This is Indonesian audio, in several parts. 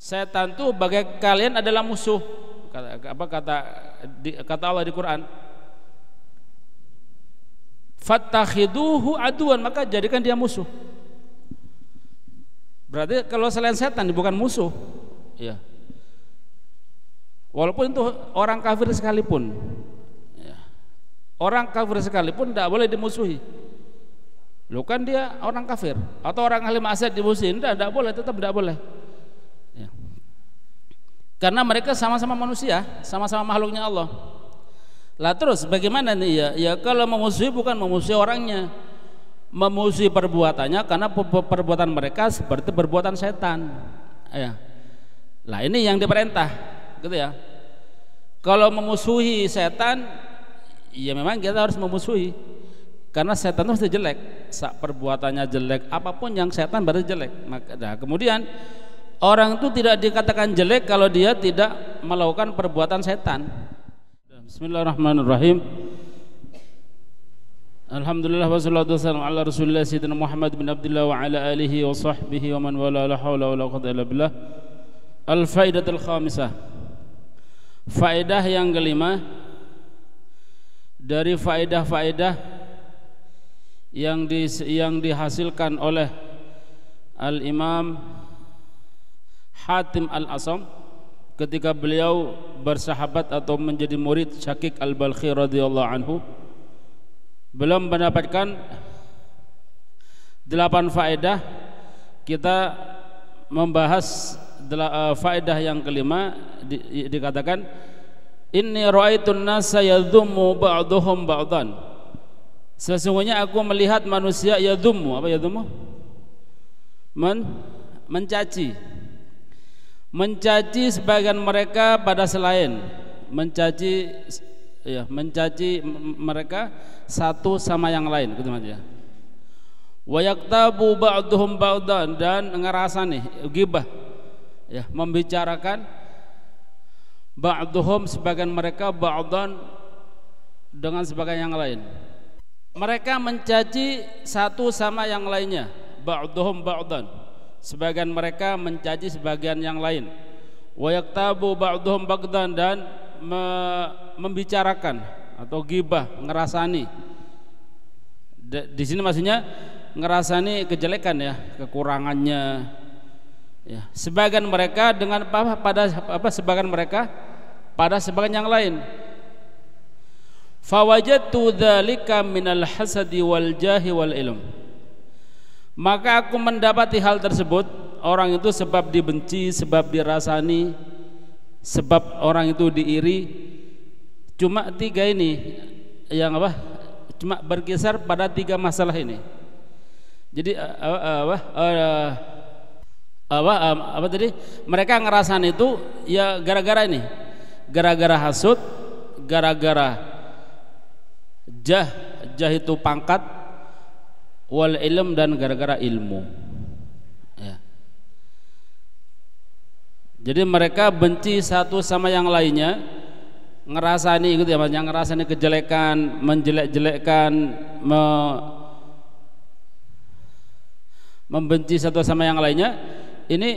Setan itu bagi kalian adalah musuh. Kata Allah di Quran. Fattakhiduhu aduan, maka jadikan dia musuh. Berarti kalau selain setan bukan musuh, ya. Walaupun itu orang kafir sekalipun, ya. Orang kafir sekalipun tidak boleh dimusuhi. Loh kan dia orang kafir atau orang ahli maksiat dimusuhin, tidak boleh, tetap tidak boleh. Ya. Karena mereka sama-sama manusia, sama-sama makhluknya Allah. Lah terus bagaimana nih ya? Ya kalau memusuhi bukan memusuhi orangnya, memusuhi perbuatannya, karena perbuatan mereka seperti perbuatan setan. Ya. Lah ini yang diperintah, gitu ya. Kalau memusuhi setan, ya memang kita harus memusuhi, karena setan itu mesti jelek, perbuatannya jelek, apapun yang setan berarti jelek. Nah, kemudian orang itu tidak dikatakan jelek kalau dia tidak melakukan perbuatan setan. Bismillahirrahmanirrahim. Alhamdulillah wassalatu wassalamu ala Rasulillah sayyidina Muhammad bin Abdullah wa ala alihi wa sahbihi wa man wala, la haula wala quwwata illa billah. Al-faidatul khamisah. Faedah yang kelima dari faedah-faedah yang dihasilkan oleh Al-Imam Hatim Al-Asam ketika beliau bersahabat atau menjadi murid Syakik Al-Balkhi radhiyallahu anhu. Beliau mendapatkan 8 faedah. Kita membahas faedah yang kelima. Dikatakan inni ra'aitun nasa yadhummu ba'dhum ba'dhan. Sesungguhnya aku melihat manusia yadhummu, apa yadhummu? Mencaci sebagian mereka pada selain, mencaci mereka satu sama yang lain, gitu ya. Wa yaktabu ba'dhum ba'dhan, dan ngerasani ghibah, ya, membicarakan ba'dhum sebagian mereka ba'dhan dengan sebagian yang lain. Mereka mencaci satu sama yang lainnya, ba'dhum ba'dhan. Sebagian mereka mencaci sebagian yang lain. Wa yaktabu ba'dhum ba'dhan, dan membicarakan atau ghibah, ngerasani. Di sini maksudnya ngerasani kejelekan, ya, kekurangannya. Ya, sebagian mereka dengan sebagian mereka pada sebagian yang lain. Fawajadtu dzalika minal hasadi wal jahi wal ilm. Maka aku mendapati hal tersebut, orang itu sebab dibenci, sebab dirasani, sebab orang itu diiri. Cuma 3 ini yang cuma berkisar pada 3 masalah ini. Jadi tadi mereka ngerasain itu ya gara-gara ini, gara-gara hasud, gara-gara jah itu pangkat, wal ilm, dan gara-gara ilmu, ya. Jadi mereka benci satu sama yang lainnya, ngerasani gitu ya, yang ngerasani kejelekan, menjelek-jelekkan, membenci satu sama yang lainnya. Ini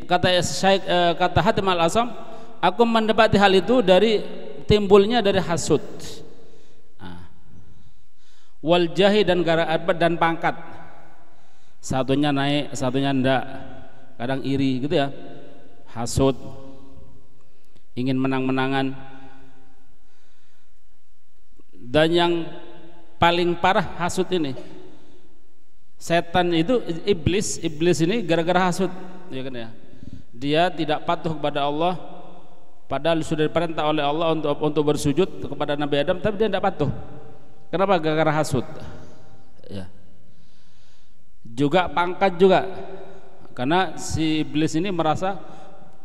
kata Hatim Al-Asam, aku mendapati hal itu dari timbulnya dari hasud, wal jahi, dan dan pangkat. Satunya naik, satunya ndak, kadang iri gitu ya, hasud, ingin menang-menangan. Dan yang paling parah hasud ini, setan itu iblis ini gara-gara hasud, ya kan ya. Dia tidak patuh kepada Allah, padahal sudah diperintah oleh Allah untuk bersujud kepada Nabi Adam, tapi dia tidak patuh. Kenapa? Gara-gara hasud, ya. Juga pangkat juga, karena si iblis ini merasa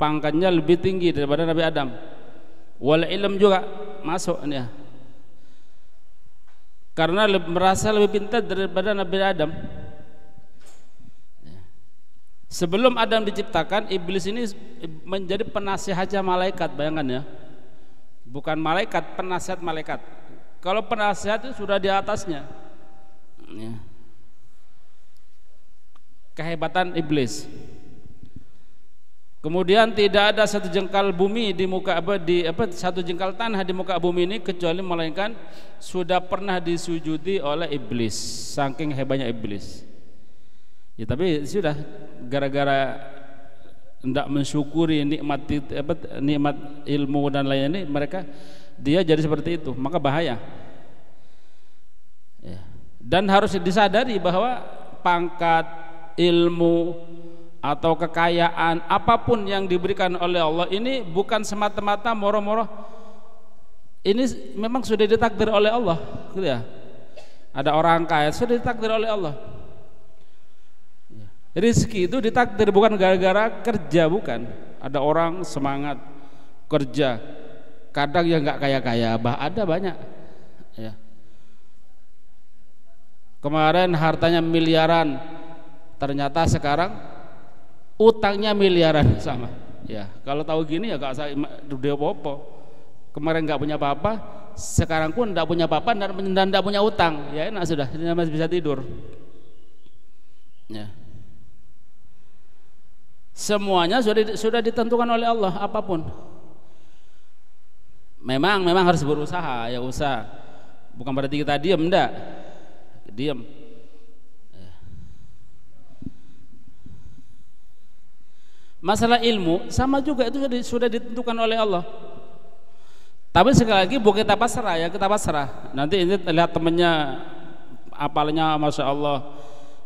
pangkatnya lebih tinggi daripada Nabi Adam. Wal ilm juga masuk ya, karena merasa lebih pintar daripada Nabi Adam. Sebelum Adam diciptakan, iblis ini menjadi penasihatnya malaikat, bayangkan ya. Bukan malaikat, penasihat malaikat. Kalau penasihat itu sudah di atasnya, ya. Kehebatan iblis. Kemudian tidak ada satu jengkal bumi di muka satu jengkal tanah di muka bumi ini kecuali melainkan sudah pernah disujudi oleh iblis, saking hebatnya iblis. Ya tapi sudah gara-gara tidak mensyukuri nikmat ilmu dan lain-lain ini, mereka dia jadi seperti itu, maka bahaya. Ya. Dan harus disadari bahwa pangkat, ilmu atau kekayaan apapun yang diberikan oleh Allah ini bukan semata-mata moro-moro, ini memang sudah ditakdir oleh Allah, gitu ya. Ada orang kaya sudah ditakdir oleh Allah. Rizki itu ditakdir bukan gara-gara kerja, bukan. Ada orang semangat kerja, kadang yang nggak kaya-kaya, ada banyak. Ya. Kemarin hartanya miliaran, ternyata sekarang utangnya miliaran sama. Ya, kalau tahu gini ya gak usah dia apa-apa. Kemarin nggak punya apa-apa, sekarang pun tidak punya apa-apa dan tidak punya utang. Ya enak sudah, masih bisa tidur. Ya. Semuanya sudah ditentukan oleh Allah apapun. Memang harus berusaha, ya usaha. Bukan berarti kita diam, enggak. Diam. Masalah ilmu sama juga, itu sudah ditentukan oleh Allah. Tapi sekali lagi bukan kita pasrah, ya kita pasrah. Nanti ini lihat temennya apalnya masya Allah,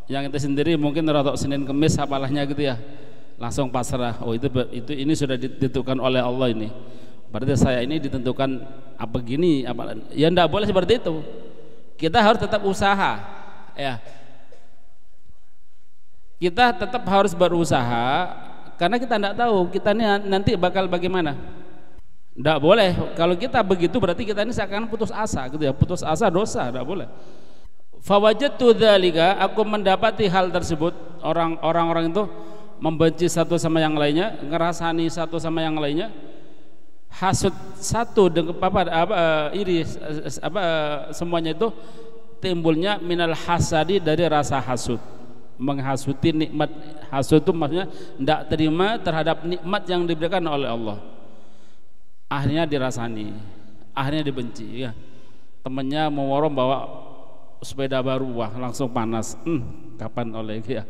yang kita sendiri mungkin rotok Senin Kemis apalahnya gitu ya, langsung pasrah. Oh itu ini sudah ditentukan oleh Allah ini. Berarti saya ini ditentukan apa gini, apa ya, enggak boleh seperti itu. Kita harus tetap usaha, ya. Kita tetap harus berusaha karena kita tidak tahu kita ini nanti bakal bagaimana. Tidak boleh kalau kita begitu, berarti kita ini seakan putus asa gitu ya. Putus asa dosa, tidak boleh. Fawajadtu dzalika, aku mendapati hal tersebut. Orang-orang itu membenci satu sama yang lainnya, ngerasani satu sama yang lainnya, hasud satu dengan iri semuanya itu timbulnya minal hasadi, dari rasa hasud, menghasuti nikmat. Hasud itu maksudnya tidak terima terhadap nikmat yang diberikan oleh Allah, akhirnya dirasani, akhirnya dibenci ya. Temennya mau bawa sepeda baru, wah langsung panas, kapan oleh iki ya,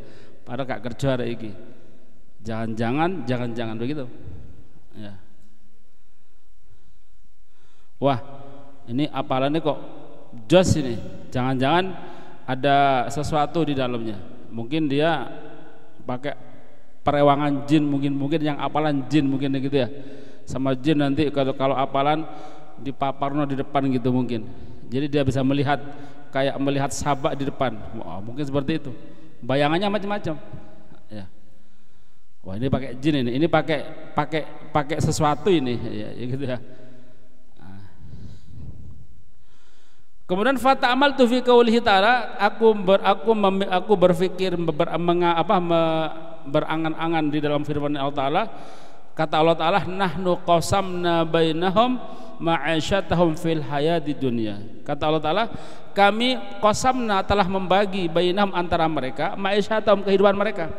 padahal gak kerja ada iki, jangan begitu ya. Wah ini apalannya kok jos ini, jangan-jangan ada sesuatu di dalamnya. Mungkin dia pakai perewangan jin, mungkin yang apalan jin mungkin gitu ya, sama jin nanti kalau apalan dipaparno di depan gitu mungkin. Jadi dia bisa melihat kayak melihat sabak di depan. Wah, mungkin seperti itu. Bayangannya macam-macam. Ya. Wah ini pakai jin ini pakai sesuatu ini, ya gitu ya. Kemudian fata'amal tu fi qaulihi ta'ala, aku berfikir berangan-angan di dalam firman Allah Ta'ala. Kata Allah Ta'ala, nahnu qasamna bainahum ma'asyatahum fil hayati dunya. Kata Allah Ta'ala, kami qasamna, telah membagi bainahum, antara mereka, ma'asyatahum, kehidupan mereka.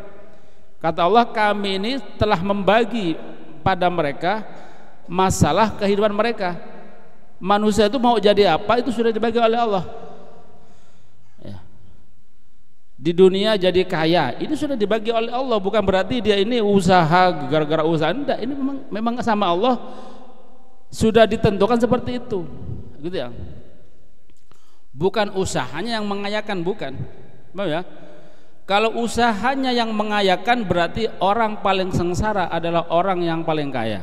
Kata Allah, kami ini telah membagi pada mereka masalah kehidupan mereka. Manusia itu mau jadi apa itu sudah dibagi oleh Allah ya. Di dunia jadi kaya ini sudah dibagi oleh Allah, bukan berarti dia ini usaha gara-gara usaha, enggak. Ini memang sama Allah sudah ditentukan seperti itu gitu ya. Bukan usahanya yang mengayakan, bukan ya. Kalau usahanya yang mengayakan, berarti orang paling sengsara adalah orang yang paling kaya.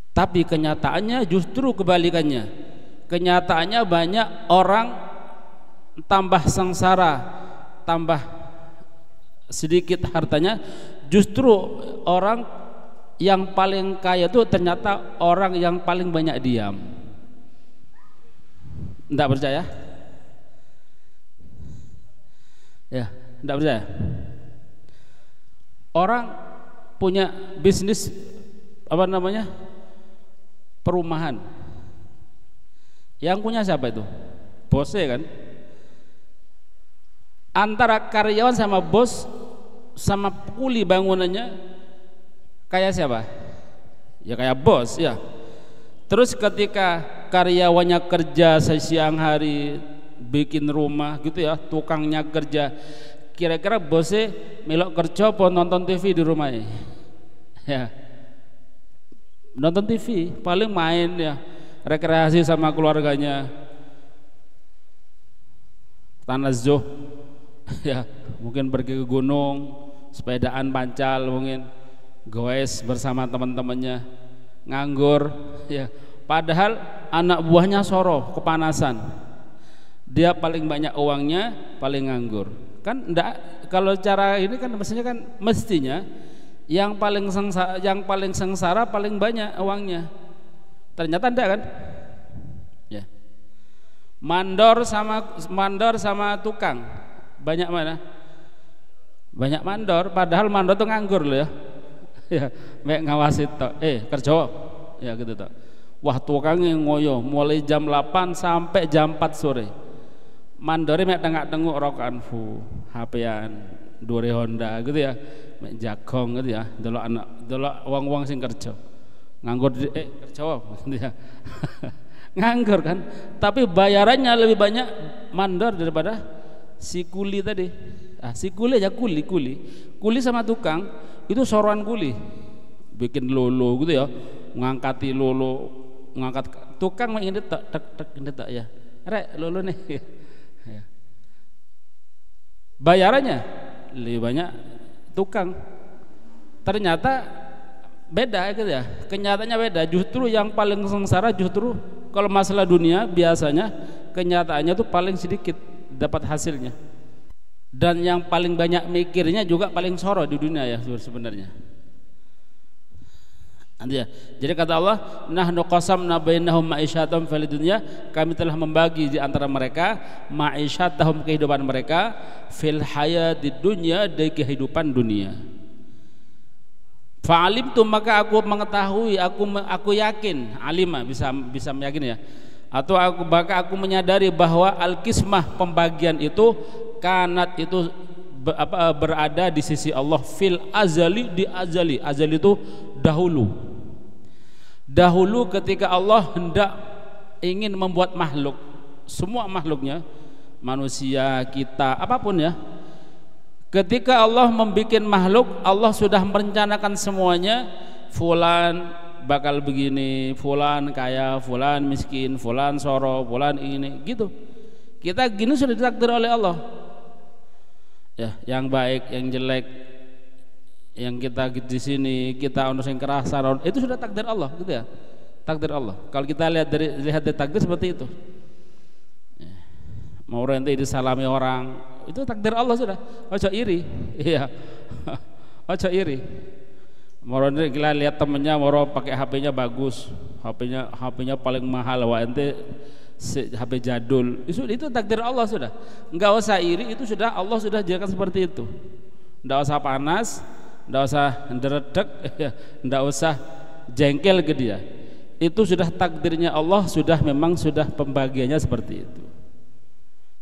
Tapi kenyataannya justru kebalikannya. Kenyataannya banyak orang tambah sengsara, tambah sedikit hartanya. Justru orang yang paling kaya itu ternyata orang yang paling banyak diam. Tidak percaya? Ya, tidak percaya. Orang punya bisnis perumahan, yang punya siapa itu? Bosnya kan. Antara karyawan sama bos sama kuli bangunannya Kayak siapa? Ya kayak bos ya. Terus ketika karyawannya kerja siang hari bikin rumah gitu ya, tukangnya kerja, kira-kira bosnya melok kerja apa nonton TV di rumahnya? Ya, nonton TV, paling main ya, rekreasi sama keluarganya, tanazzuh ya, mungkin pergi ke gunung, sepedaan pancal, mungkin goes bersama teman-temannya, nganggur ya. Padahal anak buahnya soroh, kepanasan, dia paling banyak uangnya, paling nganggur. Kan enggak, kalau cara ini kan mestinya yang paling sengsara paling banyak uangnya. Ternyata enggak kan? Ya. Mandor sama tukang banyak mana? Banyak mandor, padahal mandor tuh nganggur loh ya. Ya, mek ngawasi tok. Kerja. Ya gitu tok. Wah, tukangnya ngoyo mulai jam 8 sampai jam 4 sore. Mandore mek tengak-tenguk rokokan HP-an, dure Honda gitu ya. Mek jagong gitu ya. Delok wong-wong sing kerja. Nganggur kerja gitu ya. Nganggur kan. Tapi bayarannya lebih banyak mandor daripada si kuli tadi. Si kuli aja kuli sama tukang itu soroan kuli, bikin lolo gitu ya, ngangkati lolo, ngangkat tukang ini tak ya, rek lolo nih, ya. Bayarannya lebih banyak tukang. Ternyata beda gitu ya, kenyataannya beda. Justru yang paling sengsara justru kalau masalah dunia biasanya kenyataannya tuh paling sedikit dapat hasilnya. Dan yang paling banyak mikirnya juga paling soro di dunia ya sebenarnya. Jadi kata Allah, nahnu qasamna bainahum ma'isyatahum fil dunya, kami telah membagi di antara mereka ma'isyatahum, kehidupan mereka, fil hayatid dunya, di kehidupan dunia. Fa'alimtu, maka aku mengetahui, aku yakin, alima bisa meyakini ya. Atau aku menyadari bahwa al-qismah, pembagian itu kanat itu berada di sisi Allah fil azali, di azali itu dahulu ketika Allah hendak ingin membuat makhluk, semua makhluknya, manusia, kita, apapun ya, ketika Allah membuat makhluk, Allah sudah merencanakan semuanya. Fulan bakal begini, fulan kaya, fulan miskin, fulan soro, fulan ini gitu. Kita gini sudah ditakdir oleh Allah ya, yang baik, yang jelek, yang kita di sini, kita ono sing kerasan, itu sudah takdir Allah gitu ya, takdir Allah. Kalau kita lihat dari takdir seperti itu ya. Mau rente disalami orang, itu takdir Allah sudah. Ojo iri, iya. Ojo iri. Mau rente kita lihat temennya mau pakai HP-nya bagus, HP-nya paling mahal, wah ente HP jadul, itu takdir Allah sudah. Enggak usah iri, itu sudah Allah sudah jadikan seperti itu. Enggak usah panas, enggak usah deredek, enggak usah jengkel ke dia. Itu sudah takdirnya Allah, memang sudah pembagiannya seperti itu.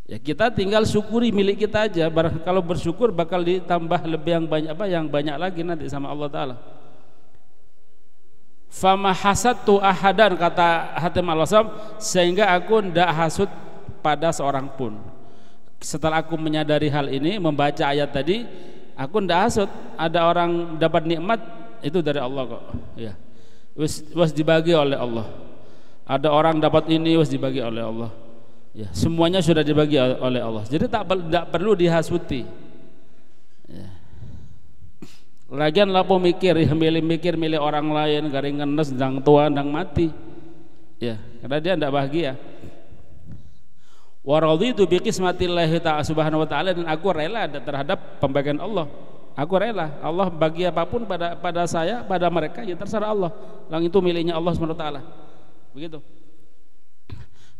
Ya kita tinggal syukuri milik kita aja. Kalau bersyukur bakal ditambah lebih yang banyak lagi nanti sama Allah Ta'ala. Fama hasattu ahadan, kata Hatim al-Asam, sehingga aku tidak hasut pada seorang pun. Setelah aku menyadari hal ini, membaca ayat tadi, aku tidak hasut. Ada orang dapat nikmat, itu dari Allah kok ya. Was dibagi oleh Allah. Ada orang dapat ini, was dibagi oleh Allah ya. Semuanya sudah dibagi oleh Allah. Jadi tak perlu dihasuti ya. Lagian lapo mikir ya, milih orang lain, garing ngenes, dang tua, dang mati ya, karena dia tidak bahagia. Wa raditu bi qismatillahi ta'ala subhanahu wa ta'ala, dan aku rela terhadap pembagian Allah. Aku rela Allah bagi apapun pada saya, pada mereka, ya terserah Allah. Yang itu miliknya Allah subhanahu wa ta'ala. Begitu.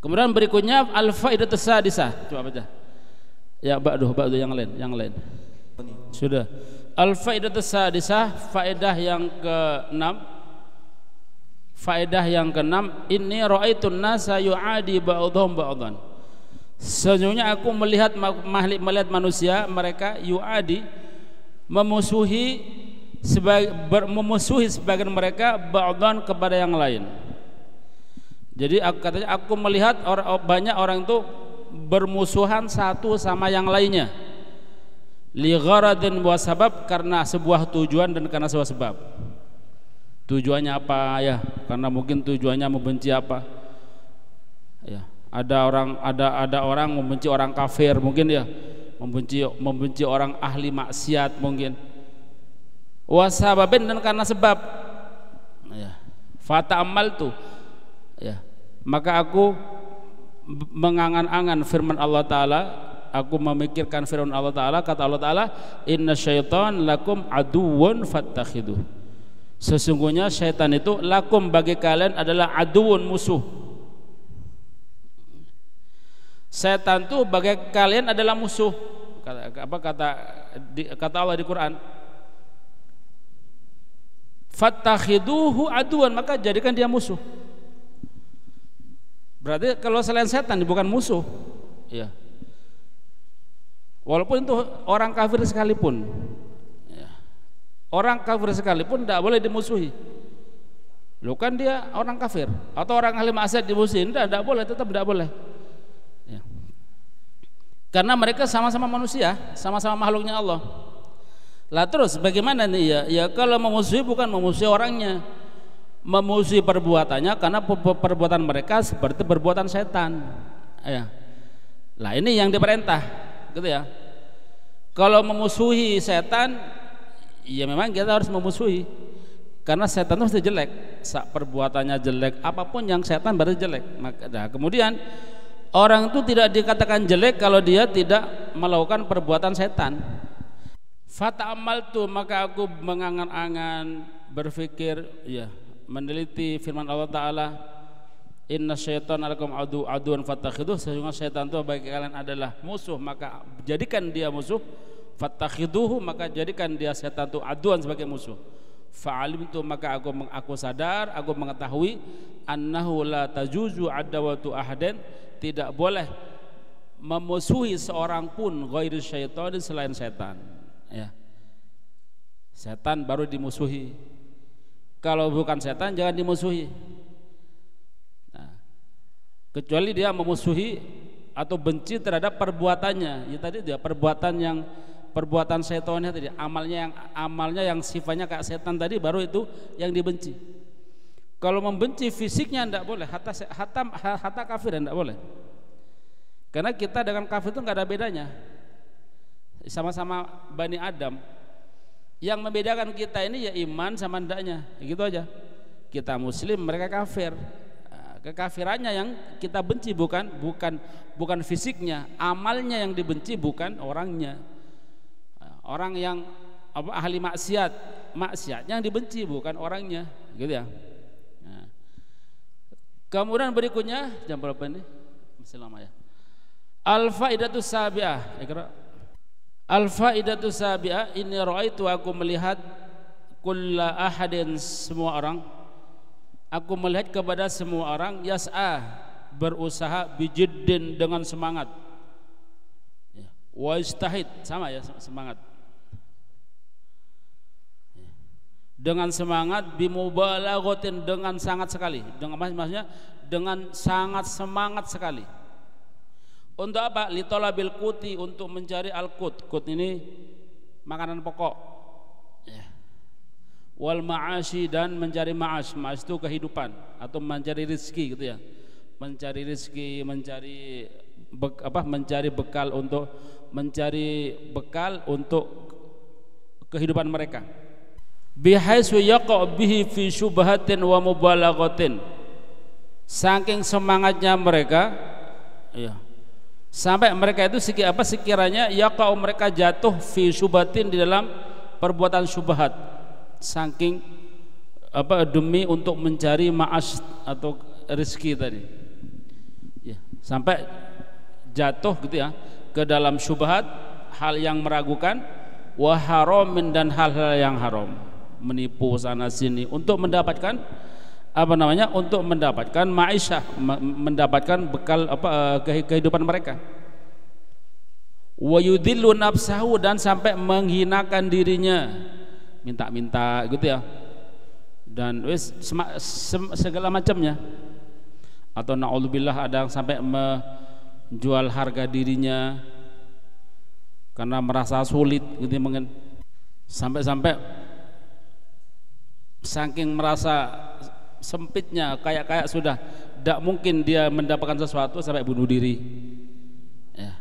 Kemudian berikutnya al-faidatus sadisah. Coba baca. Ya, ba'du yang lain. Sudah. Al-faidatus sadisah, faedah yang ke-6. Inni ra'aitun nasa yu'adi ba'dhum ba'dhan. Sesungguhnya aku melihat manusia, mereka yu'adi, memusuhi memusuhi sebagian mereka ba'dhan kepada yang lain. Jadi katanya aku melihat banyak orang itu bermusuhan satu sama yang lainnya li gharadin wa sabab, karena sebuah tujuan dan karena sebuah sebab. Tujuannya apa ya? Karena mungkin tujuannya membenci apa? Ya, ada orang membenci orang kafir mungkin ya, membenci orang ahli maksiat mungkin. Wa sababin, dan karena sebab. Ya. Fata'ammaltu. Ya. Maka aku mengangan-angan firman Allah Ta'ala, aku memikirkan firman Allah Ta'ala, kata Allah Ta'ala, inna syaitan lakum aduwwun fattakhiduh. Sesungguhnya syaitan itu lakum, bagi kalian adalah aduwwun, musuh. Syaitan itu bagi kalian adalah musuh. Kata Allah di Quran, fattakhiduhu aduwwan, maka jadikan dia musuh. Berarti kalau selain setan bukan musuh, ya. Walaupun itu orang kafir sekalipun, ya. Orang kafir sekalipun tidak boleh dimusuhi. Loh, kan dia orang kafir atau orang ahli maksiat dimusuhin, tidak boleh, tetap tidak boleh. Ya. Karena mereka sama-sama manusia, sama-sama makhluknya Allah. Lah terus bagaimana nih ya? Ya kalau memusuhi bukan memusuhi orangnya, memusuhi perbuatannya, karena perbuatan mereka seperti perbuatan setan. Ya. Lah ini yang diperintah, gitu ya. Kalau memusuhi setan, ya memang kita harus memusuhi, karena setan itu jelek, perbuatannya jelek, apapun yang setan berarti jelek. Nah, kemudian orang itu tidak dikatakan jelek kalau dia tidak melakukan perbuatan setan. Fata'ammaltu, maka aku mengangan-angan, berpikir, ya, meneliti firman Allah Ta'ala, inna syaitan alakum aduan fattakhiduh, sesungguhnya syaitan itu bagi kalian adalah musuh, maka jadikan dia musuh. Fattakhiduhu, maka jadikan dia setan itu aduan sebagai musuh. Fa'alimtu, maka aku sadar, aku mengetahui, annahu la tajuzu adawatu ahadin, tidak boleh memusuhi seorang pun ghairi syaitan, selain setan. Ya. Setan baru dimusuhi. Kalau bukan setan jangan dimusuhi. Nah, kecuali dia memusuhi atau benci terhadap perbuatannya. Ya tadi dia perbuatan setannya tadi, amalnya yang sifatnya kayak setan tadi, baru itu yang dibenci. Kalau membenci fisiknya tidak boleh, hatta kafir tidak boleh. Karena kita dengan kafir itu nggak ada bedanya. Sama-sama Bani Adam. Yang membedakan kita ini ya iman sama ndaknya, gitu aja. Kita muslim, mereka kafir. Kekafirannya yang kita benci bukan fisiknya, amalnya yang dibenci, bukan orangnya. Orang yang ahli maksiatnya yang dibenci, bukan orangnya, gitu ya. Nah. Kemudian berikutnya jam berapa ini? Masih lama ya. Al-faidatu sabi'ah. Al-faidatu sabi'ah, ini ra'aitu, aku melihat, kulla ahadin, semua orang, aku melihat kepada semua orang, yas'a, berusaha, bijiddin, dengan semangat, ya. Wa istahid, sama ya, semangat, ya. Dengan semangat, bimubalaghatin, dengan sangat sekali, maksudnya dengan sangat semangat sekali. Untuk apa? Litolabil kuti, untuk mencari al-qut. Qut ini makanan pokok, ya. Wal ma'ashi, dan mencari ma'ash. Ma'ash itu kehidupan atau mencari rezeki, gitu ya. Mencari rezeki, mencari bekal untuk kehidupan mereka. Bihaisu yaqa' bihi fi syubhatin wa mubalaghatin. Saking semangatnya mereka, ya. Sampai mereka itu sekiranya yaqa'u, mereka jatuh fi syubhatin, di dalam perbuatan syubhat, saking demi untuk mencari ma'ash atau rezeki tadi, ya, sampai jatuh, gitu ya, ke dalam syubhat, hal yang meragukan, wa haramin, dan hal-hal yang haram, menipu sana sini untuk mendapatkan untuk mendapatkan ma'isyah, mendapatkan bekal kehidupan mereka. Wa yudhillu nafsahu, dan sampai menghinakan dirinya, minta-minta gitu ya, dan wis segala macamnya. Atau na'udzubillah ada yang sampai menjual harga dirinya karena merasa sulit gitu, mungkin sampai saking merasa sempitnya, kayak sudah tidak mungkin dia mendapatkan sesuatu sampai bunuh diri ya.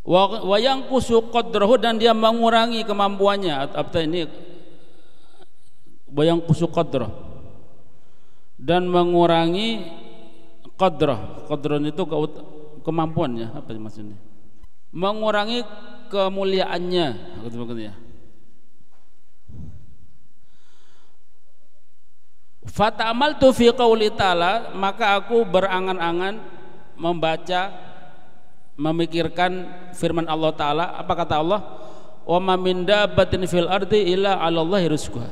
Wa yanqusu qadrahu, dan dia mengurangi kemampuannya. Apa ini wa yanqusu qadrah, dan mengurangi qadrah. Qadrah itu kemampuannya, apa maksudnya? Mengurangi kemuliaannya, maksudnya. Fata'amaltu fi qouli ta'ala, maka aku berangan-angan membaca, memikirkan firman Allah Ta'ala. Apa kata Allah? Wa ma min dabbatin fil ardi illa 'alallahi rizquha.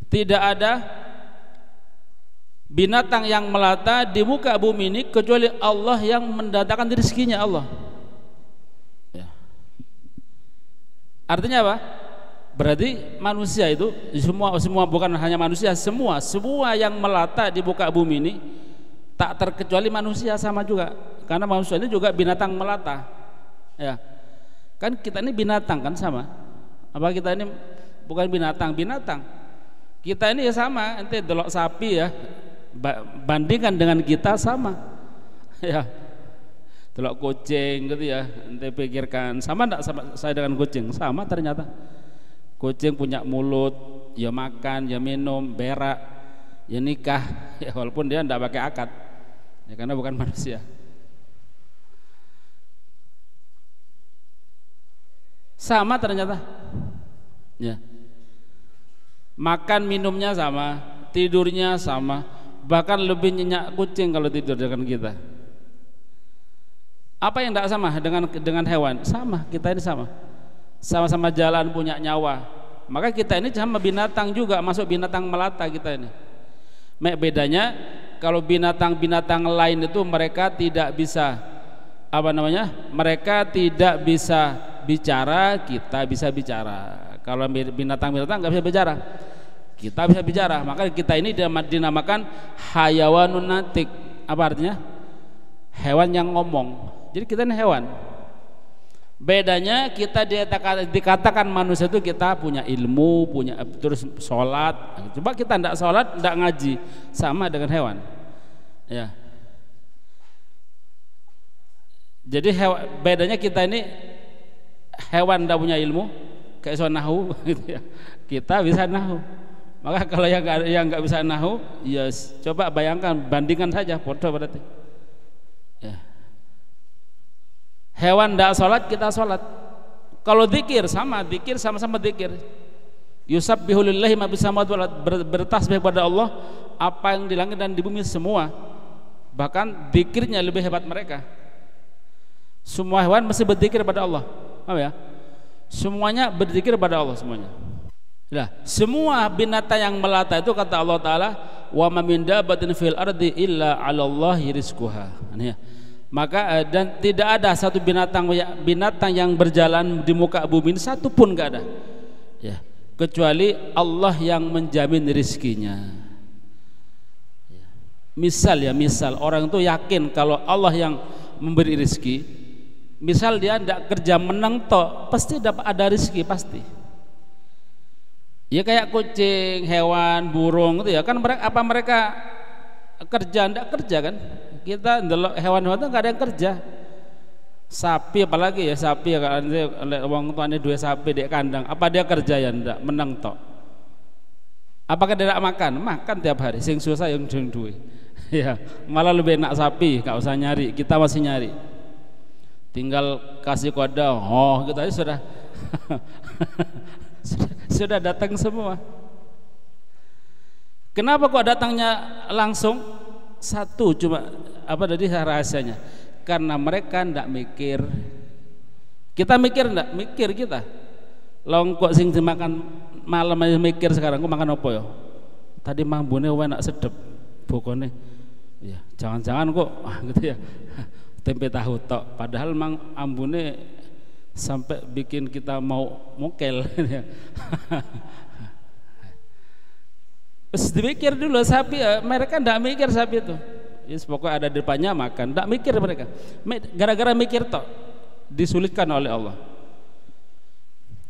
Tidak ada binatang yang melata di muka bumi ini kecuali Allah yang mendatangkan rezekinya Allah ya. Artinya apa? Berarti manusia itu semua bukan hanya manusia, semua yang melata di muka bumi ini tak terkecuali manusia sama juga, karena manusia ini juga binatang melata ya. Kan kita ini binatang kan sama, apa kita ini bukan binatang kita ini ya sama. Ente delok sapi ya, bandingkan dengan kita sama ya. Delok kucing gitu ya, ente pikirkan sama enggak sama saya dengan kucing? Sama ternyata. Kucing punya mulut, ya makan, ya minum, berak, ya nikah, ya walaupun dia tidak pakai akad, ya karena bukan manusia. Sama ternyata, ya. Makan minumnya sama, tidurnya sama, bahkan lebih nyenyak kucing kalau tidur dengan kita. Apa yang tidak sama dengan hewan? Sama, kita ini sama-sama jalan, punya nyawa. Maka kita ini sama binatang juga, masuk binatang melata kita ini. Bedanya kalau binatang-binatang lain itu mereka tidak bisa mereka tidak bisa bicara, kita bisa bicara. Kalau binatang-binatang nggak bisa bicara, kita bisa bicara. Maka kita ini dinamakan hayawanun natik. Apa artinya? Hewan yang ngomong. Jadi kita ini hewan. Bedanya kita dikatakan manusia itu kita punya ilmu, punya terus sholat. Coba kita tidak sholat, tidak ngaji, sama dengan hewan. Ya. Jadi bedanya kita ini hewan tidak punya ilmu, kayak so nahu, gitu ya. Kita bisa nahu. Maka kalau yang nggak bisa nahu, ya coba bayangkan, bandingkan saja, bodoh berarti. Ya. Hewan tidak sholat, kita sholat. Kalau zikir sama-sama zikir. Yusabbihu lillahi ma bis samawati wal ardh, bertasbih kepada Allah apa yang di langit dan di bumi semua. Bahkan zikirnya lebih hebat mereka. Semua hewan mesti berzikir kepada Allah. Paham ya? Semuanya berzikir kepada Allah semuanya. Nah, semua binatang yang melata itu kata Allah Ta'ala, wa ma min dabbatin fil ardi illa 'alallahi rizquha. Ya. Maka dan tidak ada satu binatang yang berjalan di muka bumi ini satu pun nggak ada ya, kecuali Allah yang menjamin rizkinya ya. Misal orang itu yakin kalau Allah yang memberi rizki, misal dia tidak kerja menang toh pasti dapat ada rizki pasti ya, kayak kucing, hewan, burung gitu ya kan. Mereka kerja? Tidak kerja kan. Kita hewan-hewan itu nggak ada yang kerja. Sapi apalagi ya, sapi ya kan, uang tuannya 2 sapi di kandang, apa dia kerja ya? Ndak, menang tok. Apakah dia tidak makan tiap hari, sing susah yang duwe ya, malah lebih enak sapi, nggak usah nyari, kita masih nyari, tinggal kasih kode, kita aja sudah sudah datang semua. Kenapa kok datangnya langsung? Satu cuma tadi rahasianya, karena mereka ndak mikir. Kita mikir ndak? Mikir kita. Long kok sing dimakan malam aja mikir sekarang, kok makan apa ya? Tadi mambune enak sedep bokone. Ya, jangan-jangan kok gitu ya. Tempe tahu tok, padahal mang ambune sampai bikin kita mau mokel. Terus dipikir dulu sapi, mereka ndak mikir sapi itu. Yes, pokoknya ada di depannya makan, ndak mikir mereka. Gara-gara mikir tok disulitkan oleh Allah.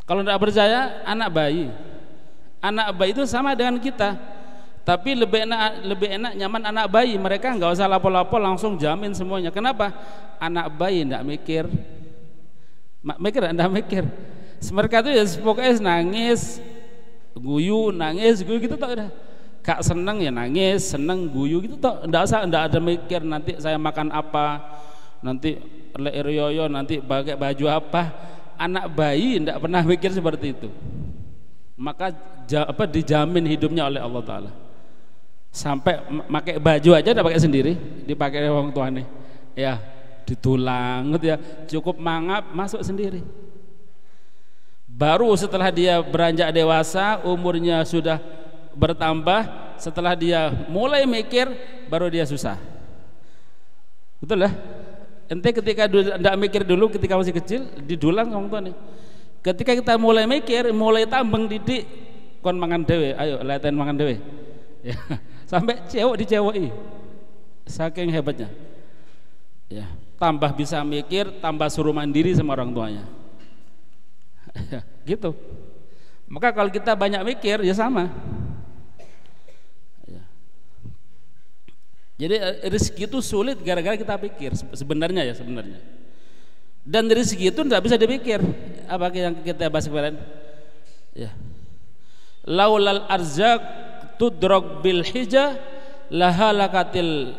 Kalau ndak percaya, anak bayi itu sama dengan kita, tapi lebih enak nyaman anak bayi. Mereka nggak usah lapor-lapor, langsung jamin semuanya. Kenapa? Anak bayi ndak mikir, ndak mikir. Mereka tuh ya pokoknya nangis, guyu gitu tak udah. Kak seneng ya nangis, seneng guyu gitu tak. Ndak ada mikir nanti saya makan apa, nanti leir yoyo, nanti pakai baju apa. Anak bayi ndak pernah mikir seperti itu. Maka dijamin hidupnya oleh Allah Ta'ala. Sampai pakai baju aja ndak pakai sendiri, dipakai orang tuanya. Ya, ditulang gitu ya, cukup mangap masuk sendiri. Baru setelah dia beranjak dewasa, umurnya sudah bertambah, setelah dia mulai mikir, baru dia susah. Betul lah. Ente ketika tidak mikir dulu ketika masih kecil, didulang orang tua nih. Ketika kita mulai mikir, mulai tambeng didik, kon mangan dewe, ayo latihan mangan dewe. Ya, sampai dicewoi, saking hebatnya. Ya, tambah bisa mikir, tambah suruh mandiri sama orang tuanya. Ya, gitu. Maka kalau kita banyak mikir, ya sama. Jadi rezeki itu sulit gara-gara kita pikir sebenarnya. Dan rezeki itu tidak bisa dipikir. Apa yang kita bahas kemarin? Ya. Laulal arzaq tudrak bil hija lahalakatil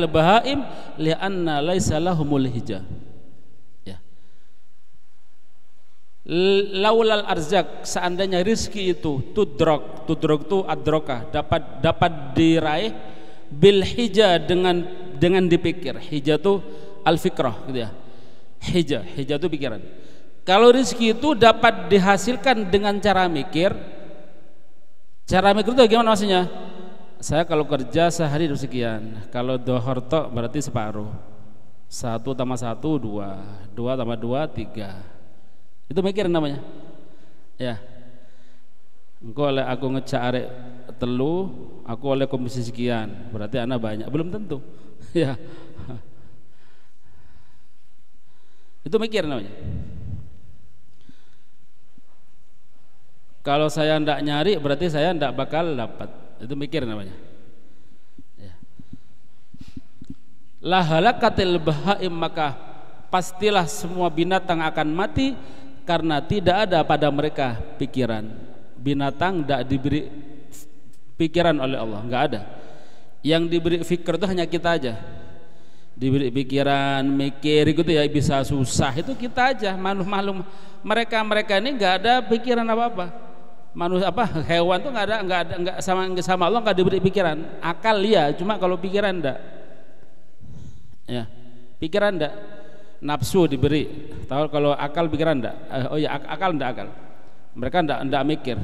bahaim li'anna laisa lahumul hija. Laulal arzak, seandainya rizki itu tudrok itu adroka, dapat diraih bil hija, dengan dipikir. Hija itu al fikrah gitu ya. Hija itu pikiran. Kalau rizki itu dapat dihasilkan dengan cara mikir itu gimana maksudnya? Saya kalau kerja sehari sekian, kalau dohor tok berarti separuh. 1 tambah 1 2, 2 tambah 2 3. Itu mikir namanya. Ya. Engkau oleh aku ngecak arek telu, aku oleh komisi sekian, berarti anak banyak. Belum tentu. Ya. Itu mikir namanya. Kalau saya ndak nyari, berarti saya ndak bakal dapat. Itu mikir namanya. Ya. La halakatil bahaim, maka pastilah semua binatang akan mati karena tidak ada pada mereka pikiran. Binatang tidak diberi pikiran oleh Allah, nggak ada. Yang diberi pikir itu hanya kita aja. Diberi pikiran, mikir gitu ya, bisa susah itu kita aja. Makhluk mereka ini nggak ada pikiran apa-apa. Manusia hewan tuh nggak ada sama Allah nggak diberi pikiran. Akal ya, cuma kalau pikiran enggak. Ya, pikiran enggak. Nafsu diberi, tahu kalau akal pikiran enggak? Oh ya, akal enggak. Mereka enggak mikir.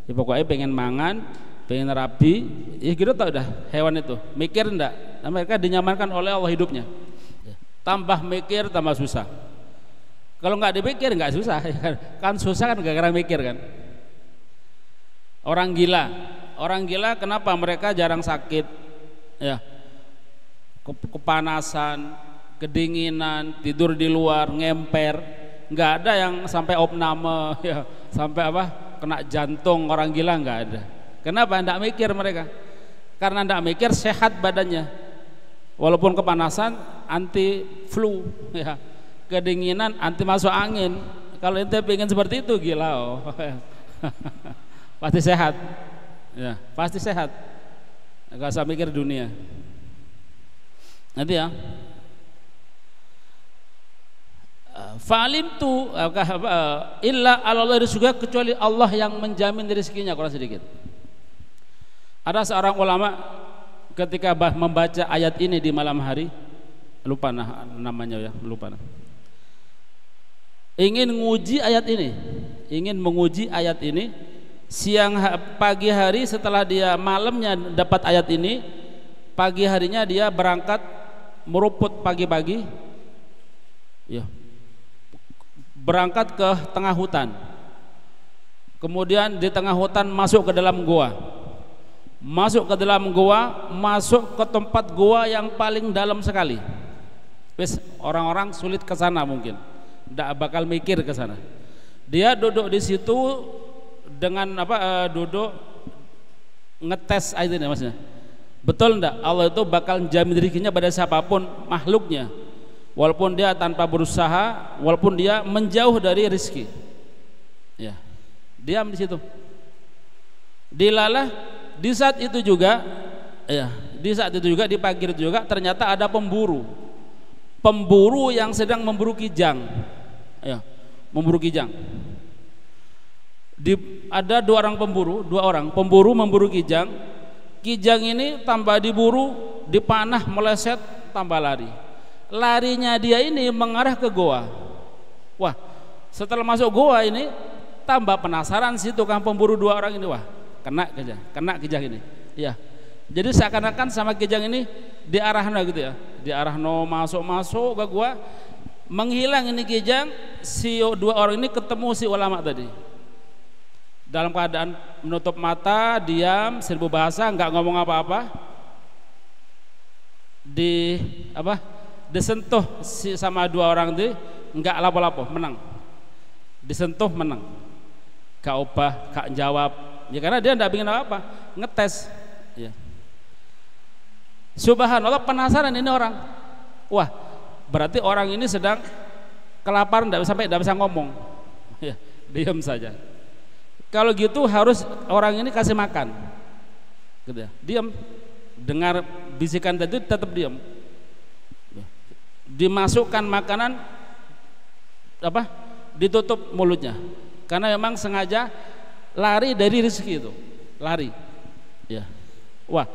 Ya pokoknya pengen mangan, pengen rapi, ya gitu tau dah hewan itu. Mikir enggak? Nah, mereka dinyamankan oleh Allah hidupnya. Tambah mikir tambah susah. Kalau enggak dipikir enggak susah, kan susah kan gara-gara mikir kan. Orang gila kenapa mereka jarang sakit? Ya, kepanasan, kedinginan, tidur di luar, ngemper, nggak ada yang sampai opname, ya, sampai kena jantung. Orang gila nggak ada. Kenapa? Nggak mikir mereka. Karena nggak mikir, sehat badannya. Walaupun kepanasan, anti flu, ya, kedinginan, anti masuk angin. Kalau ente pengen seperti itu gila, pasti sehat, ya, pasti sehat. Nggak usah mikir dunia. Nanti ya. Fa'alim tu illa Allah rizqah, kecuali Allah yang menjamin rezekinya. Kurang sedikit. Ada seorang ulama ketika membaca ayat ini di malam hari, lupa namanya ya, lupa. Ingin menguji ayat ini, pagi hari setelah dia malamnya dapat ayat ini, pagi harinya dia berangkat meruput pagi-pagi. Ya, berangkat ke tengah hutan, kemudian di tengah hutan masuk ke dalam gua, masuk ke dalam gua, masuk ke tempat gua yang paling dalam sekali. Wes orang-orang sulit ke sana, mungkin tidak bakal mikir ke sana. Dia duduk di situ dengan duduk ngetes aja maksudnya. Betul enggak Allah itu bakal jamin rezekinya pada siapapun makhluknya, walaupun dia tanpa berusaha, walaupun dia menjauh dari rezeki. Ya, diam di situ. Dilalah di saat itu juga, ya, di saat itu juga, di pagi itu juga ternyata ada pemburu yang sedang memburu kijang. Ya, memburu kijang. Ada dua orang pemburu memburu kijang. Kijang ini tambah diburu, dipanah, meleset, tambah lari. Larinya dia ini mengarah ke goa. Wah, setelah masuk goa ini tambah penasaran si tukang pemburu dua orang ini. Wah, kena kijang ini. Ya, jadi seakan-akan sama kijang ini diarahno gitu ya, diarahno masuk ke goa, menghilang ini kijang. Si dua orang ini ketemu si ulama tadi. Dalam keadaan menutup mata, diam, seribu bahasa, nggak ngomong apa-apa. Disentuh sama dua orang itu, nggak lapo-lapo, menang. Disentuh menang, gak obah, gak jawab. Ya karena dia nggak bikin apa-apa, ngetes. Ya. Subhanallah, penasaran ini orang. Wah, berarti orang ini sedang kelaparan, nggak bisa ngomong. Ya, diam saja. Kalau gitu harus orang ini kasih makan, gitu ya. Diam, dengar bisikan tadi tetap diam. Dimasukkan makanan, ditutup mulutnya, karena memang sengaja lari dari rezeki itu, lari. Ya, wah,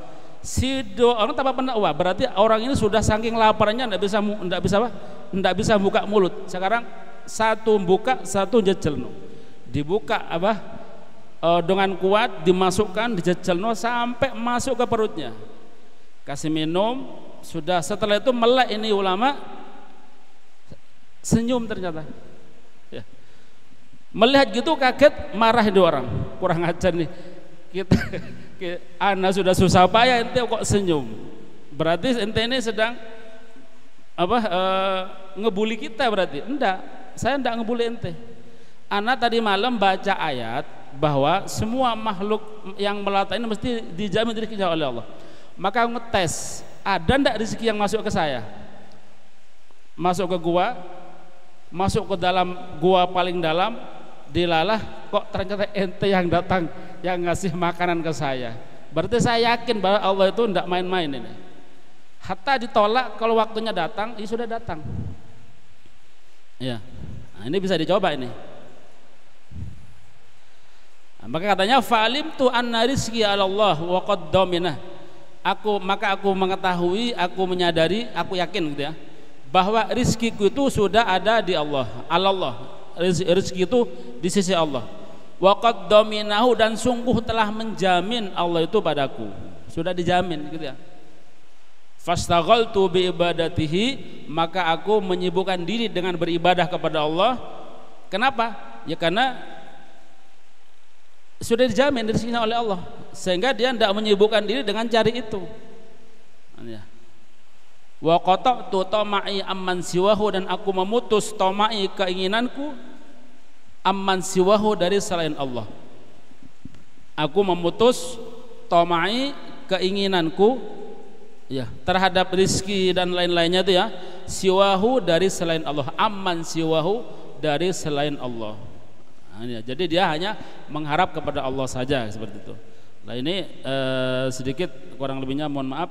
si dua orang tambah penat. Wah, berarti orang ini sudah saking laparnya nggak bisa buka mulut. Sekarang satu buka, satu jejelno, dibuka dengan kuat, dimasukkan, dijejelno sampai masuk ke perutnya, kasih minum. Sudah, setelah itu melek ini ulama, senyum ternyata. Ya. Melihat gitu kaget, marah itu orang, kurang ajar nih kita ana sudah susah payah ente kok senyum, berarti ente ini sedang ngebully kita. Berarti enggak, saya enggak ngebully ente. Ana tadi malam baca ayat bahwa semua makhluk yang melata ini mesti dijamin rezekinya oleh Allah. Maka ngetes, ada ndak rezeki yang masuk ke saya? Masuk ke gua, masuk ke dalam gua paling dalam, dilalah kok ternyata ente yang datang yang ngasih makanan ke saya. Berarti saya yakin bahwa Allah itu ndak main-main ini. Hatta ditolak, kalau waktunya datang, ya sudah datang. Ya, nah, ini bisa dicoba ini. Maka katanya fa'alim tu anna rizki ala Allah wa qad daminah. Maka aku mengetahui, aku menyadari, aku yakin gitu ya, bahwa rizkiku itu sudah ada di Allah. Allah, rizki itu di sisi Allah. Wa qad daminahu, dan sungguh telah menjamin Allah itu padaku. Sudah dijamin gitu ya. Fastaghaltu bi ibadatihi, maka aku menyibukkan diri dengan beribadah kepada Allah. Kenapa? Ya karena sudah dijamin rezekinya oleh Allah, sehingga dia tidak menyibukkan diri dengan cari itu. Wa qata'tu tama'i amman siwahu, dan aku memutus tama'i keinginanku amman siwahu dari selain Allah. Aku memutus tama'i keinginanku ya terhadap rizki dan lain-lainnya itu ya, siwahu dari selain Allah, amman siwahu dari selain Allah. Jadi dia hanya mengharap kepada Allah saja seperti itu. Nah ini sedikit kurang lebihnya mohon maaf.